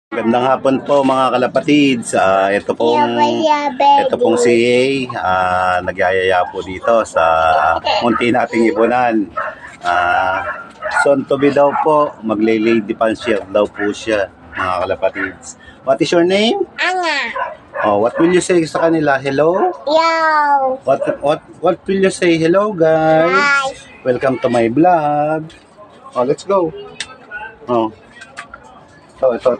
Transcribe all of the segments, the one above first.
Magandang hapon po mga kalapatids. Ito pong si nagyayaya po dito sa munti nating ibunan. Soon to be daw po, magle-lady fancier daw po siya mga kalapatids. What is your name? Anga. Oh, what will you say sa kanila? Hello? Yo. What will you say? Hello guys. Hi. Welcome to my vlog. Oh, let's go. Oh. Ito. Papa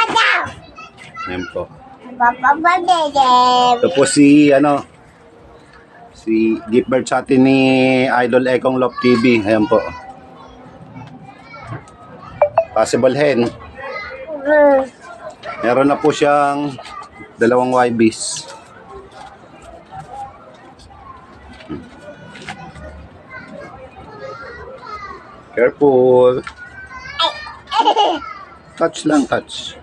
daw. Ayan po. Papa Ito po si gift bird sa atin ni Idol Ekong Love TV. Ayan po. Possible hen. Meron na po siyang 2 YBs. Careful. Touch lang, touch.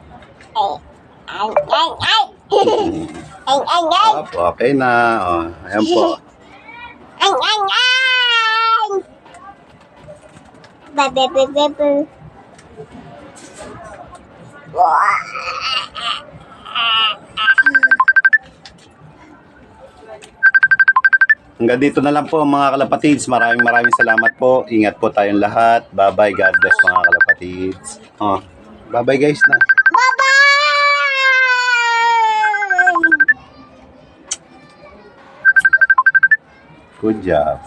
Okay na. Oh, ayan po. Hanggang dito na lang po mga kalapatids. Maraming salamat po. Ingat po tayong lahat. Bye-bye. God bless mga kalapatids. Oh, bye-bye guys na. Bye-bye! Good job.